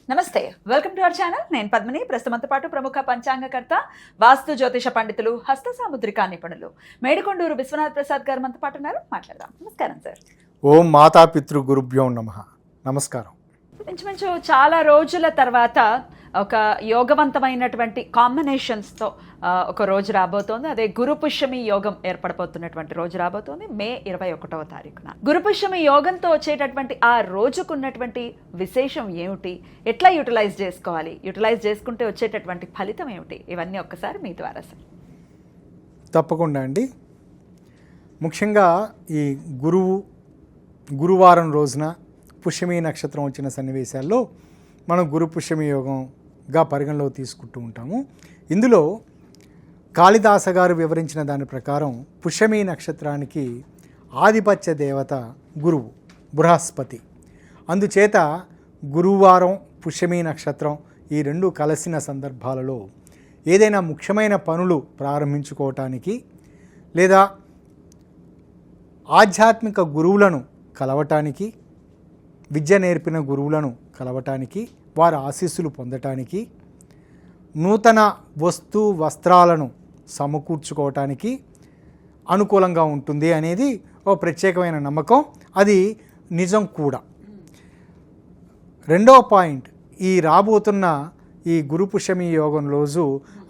నమస్తే, welcome to our channel. నేను పద్మిని. ప్రస్తుతంతో పాటు ప్రముఖ పంచాంగకర్త, వాస్తు జ్యోతిష పండితులు, హస్త సాముద్రికా నిపుణులు మేడికొండూరు విశ్వనాథ్ ప్రసాద్ గారు మనతో పాటు ఉన్నారు. మాట్లాడదాం. నమస్కారం సార్. ఓం మాతాపితృ గురుభ్యో నమః. నమస్కారం. ఇంచుమించు చాలా రోజుల తర్వాత ఒక యోగవంతమైనటువంటి కాంబినేషన్స్తో ఒక రోజు రాబోతోంది. అదే గురు పుష్యమి యోగం ఏర్పడబోతున్నటువంటి రోజు రాబోతోంది మే 21వ తారీఖున. గురు పుష్యమి యోగంతో వచ్చేటటువంటి ఆ రోజుకున్నటువంటి విశేషం ఏమిటి, ఎట్లా యూటిలైజ్ చేసుకోవాలి, యూటిలైజ్ చేసుకుంటే వచ్చేటటువంటి ఫలితం ఏమిటి, ఇవన్నీ ఒక్కసారి మీ ద్వారా సార్. తప్పకుండా అండి. ముఖ్యంగా ఈ గురువారం రోజున పుష్యమి నక్షత్రం వచ్చిన సన్నివేశాల్లో మనం గురు పుష్యమి యోగంగా పరిగణలో తీసుకుంటూ ఉంటాము. ఇందులో కాళిదాస గారు వివరించిన దాని ప్రకారం పుష్యమి నక్షత్రానికి ఆధిపత్య దేవత గురువు బృహస్పతి. అందుచేత గురువారం పుష్యమి నక్షత్రం ఈ రెండు కలిసిన సందర్భాలలో ఏదైనా ముఖ్యమైన పనులు ప్రారంభించుకోవటానికి లేదా ఆధ్యాత్మిక గురువులను కలవటానికి, విద్య నేర్పిన గురువులను కలవటానికి, వారి ఆశీస్సులు పొందటానికి, నూతన వస్త్రాలను సమకూర్చుకోవటానికి అనుకూలంగా ఉంటుంది అనేది ఓ ప్రత్యేకమైన నమ్మకం. అది నిజం కూడా. రెండవ పాయింట్, ఈ రాబోతున్న ఈ గురు పుష్యమి యోగం రోజు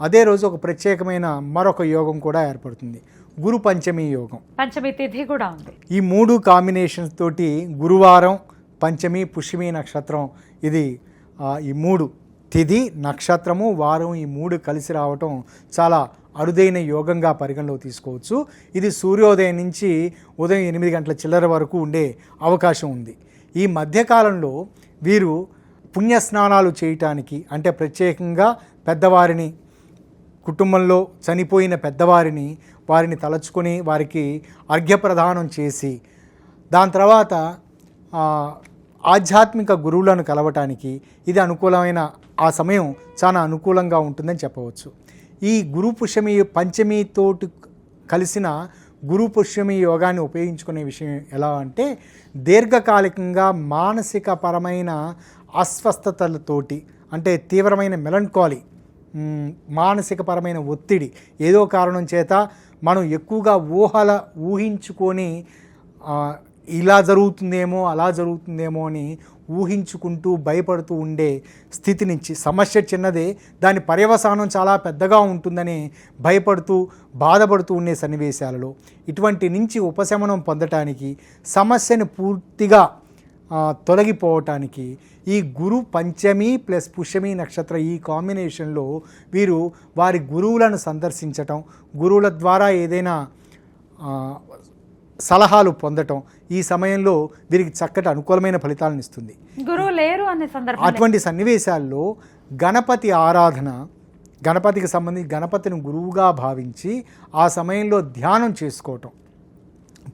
అదే రోజు ఒక ప్రత్యేకమైన మరొక యోగం కూడా ఏర్పడుతుంది, గురు పంచమి యోగం. పంచమి తిథి కూడా ఉంది. ఈ మూడు కాంబినేషన్స్ తోటి గురువారం, పంచమి, పుష్యమి నక్షత్రం, ఇది ఈ మూడు తిథి, నక్షత్రము, వారం ఈ మూడు కలిసి రావటం చాలా అరుదైన యోగంగా పరిగణలో తీసుకోవచ్చు. ఇది సూర్యోదయం నుంచి ఉదయం 8 గంటల చిల్లర వరకు ఉండే అవకాశం ఉంది. ఈ మధ్యకాలంలో వీరు పుణ్యస్నానాలు చేయటానికి, అంటే ప్రత్యేకంగా పెద్దవారిని, కుటుంబంలో చనిపోయిన పెద్దవారిని వారిని తలచుకొని వారికి అర్ఘ్యప్రదానం చేసి, దాని తర్వాత ఆధ్యాత్మిక గురువులను కలవటానికి ఇది అనుకూలమైన ఆ సమయం చాలా అనుకూలంగా ఉంటుందని చెప్పవచ్చు. ఈ గురు పుష్యమి పంచమితోటి కలిసిన గురు పుష్యమి యోగాన్ని ఉపయోగించుకునే విషయం ఎలా అంటే, దీర్ఘకాలికంగా మానసిక పరమైన అస్వస్థతలతోటి, అంటే తీవ్రమైన మెలంకాలీ, మానసిక పరమైన ఒత్తిడి, ఏదో కారణం చేత మనం ఎక్కువగా ఊహించుకొని ఇలా జరుగుతుందేమో అలా జరుగుతుందేమో అని ఊహించుకుంటూ భయపడుతూ ఉండే స్థితి నుంచి, సమస్య చిన్నదే దాని పర్యవసానం చాలా పెద్దగా ఉంటుందని భయపడుతూ బాధపడుతూ ఉండే సన్నివేశాలలో ఇటువంటి నుంచి ఉపశమనం పొందటానికి, సమస్యను పూర్తిగా తొలగిపోవటానికి ఈ గురు పంచమి ప్లస్ పుష్యమి నక్షత్ర ఈ కాంబినేషన్లో వీరు వారి గురువులను సందర్శించటం, గురువుల ద్వారా ఏదైనా సలహాలు పొందటం ఈ సమయంలో వీరికి చక్కటి అనుకూలమైన ఫలితాలను ఇస్తుంది. గురువు లేరు అనే సందర్భం, అటువంటి సన్నివేశాల్లో గణపతి ఆరాధన, గణపతికి సంబంధించి గణపతిని గురువుగా భావించి ఆ సమయంలో ధ్యానం చేసుకోవటం,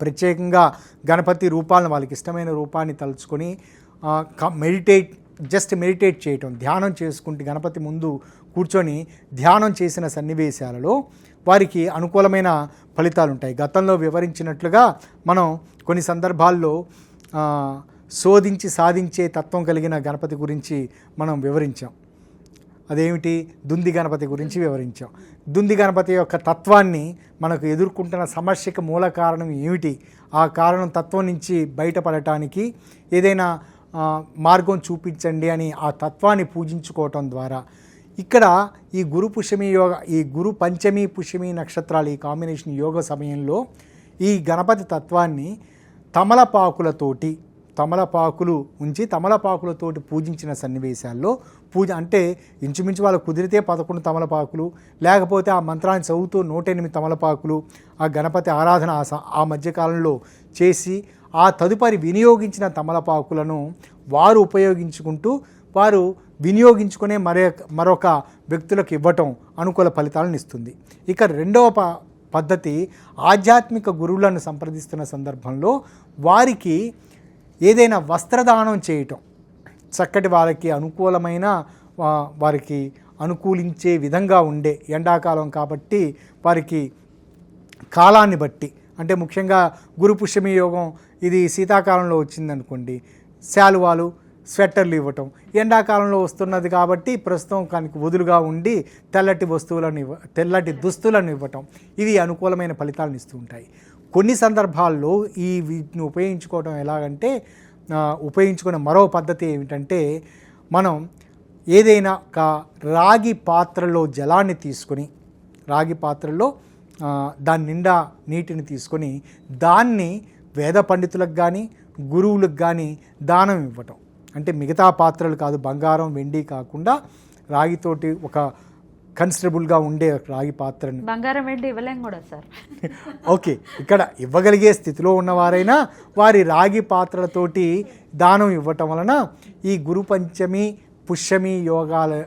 ప్రత్యేకంగా గణపతి రూపాలను, వాళ్ళకి ఇష్టమైన రూపాన్ని తలుచుకొని మెడిటేట్ చేయటం, ధ్యానం చేసుకుంటూ గణపతి ముందు కూర్చొని ధ్యానం చేసిన సన్నివేశాలలో వారికి అనుకూలమైన ఫలితాలు ఉంటాయి. గతంలో వివరించినట్లుగా మనం కొన్ని సందర్భాల్లో శోధించి సాధించే తత్వం కలిగిన గణపతి గురించి మనం వివరించాం. అదేమిటి, దుంది గణపతి గురించి వివరించాం. దుంది గణపతి యొక్క తత్వాన్ని, మనకు ఎదుర్కొంటున్న సమస్యకు మూల కారణం ఏమిటి, ఆ కారణం తత్వం నుంచి బయటపడటానికి ఏదైనా మార్గం చూపించండి అని ఆ తత్వాన్ని పూజించుకోవటం ద్వారా ఇక్కడ ఈ గురు పుష్యమి యోగ, ఈ గురు పంచమి పుష్యమి నక్షత్రాలు ఈ కాంబినేషన్ యోగ సమయంలో ఈ గణపతి తత్వాన్ని తమలపాకులు ఉంచి తమలపాకులతోటి పూజించిన సన్నివేశాల్లో అంటే ఇంచుమించు వాళ్ళు కుదిరితే 11 తమలపాకులు, లేకపోతే ఆ మంత్రాన్ని చదువుతూ 108 తమలపాకులు ఆ గణపతి ఆరాధన ఆ మధ్యకాలంలో చేసి ఆ తదుపరి వినియోగించిన తమలపాకులను వారు ఉపయోగించుకుంటూ వారు వినియోగించుకునే మరొక వ్యక్తులకు ఇవ్వటం అనుకూల ఫలితాలను ఇస్తుంది. ఇక రెండవ పద్ధతి, ఆధ్యాత్మిక గురువులను సంప్రదిస్తున్న సందర్భంలో వారికి ఏదైనా వస్త్రదానం చేయటం, చక్కటి వారికి అనుకూలమైన, వారికి అనుకూలించే విధంగా ఉండే, ఎండాకాలం కాబట్టి వారికి కాలాన్ని బట్టి, అంటే ముఖ్యంగా గురు పుష్యమి యోగం ఇది శీతాకాలంలో వచ్చిందనుకోండి, శాలువాలు స్వెట్టర్లు ఇవ్వటం, ఎండాకాలంలో వస్తున్నది కాబట్టి ప్రస్తుతం కనుక వదులుగా ఉండి తెల్లటి దుస్తులను ఇవ్వటం, ఇవి అనుకూలమైన ఫలితాలను ఇస్తూ ఉంటాయి. కొన్ని సందర్భాల్లో వీటిని ఉపయోగించుకోవడం ఎలాగంటే, ఉపయోగించుకునే మరో పద్ధతి ఏమిటంటే, మనం ఏదైనా ఒక రాగి పాత్రలో జలాన్ని తీసుకొని, రాగి పాత్రలో దాని నిండా నీటిని తీసుకొని దాన్ని వేద పండితులకు కానీ గురువులకు కానీ దానం ఇవ్వటం. అంటే మిగతా పాత్రలు కాదు, బంగారం వెండి కాకుండా రాగితోటి ఒక కన్సిడరబుల్గా ఉండే రాగి పాత్రని. బంగారం వెండి ఇవ్వలేం కూడా సార్. ఓకే, ఇక్కడ ఇవ్వగలిగే స్థితిలో ఉన్నవారైనా వారి రాగి పాత్రలతోటి దానం ఇవ్వటం వలన ఈ గురు పంచమి పుష్యమి యోగాల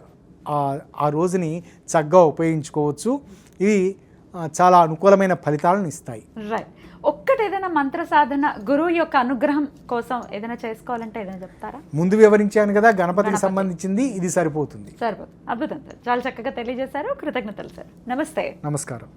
ఆ రోజుని చక్కగా ఉపయోగించుకోవచ్చు. ఇవి చాలా అనుకూలమైన ఫలితాలను ఇస్తాయి. రైట్. ఒక్కటి ఏదైనా మంత్ర సాధన గురువు యొక్క అనుగ్రహం కోసం ఏదైనా చేసుకోవాలంటే ఏదైనా చెప్తారా? ముందు వివరించాను కదా, గణపతికి సంబంధించింది, ఇది సరిపోతుంది. అద్భుతం సార్, చాలా చక్కగా తెలియజేశారు. కృతజ్ఞతలు సార్. నమస్తే. నమస్కారం.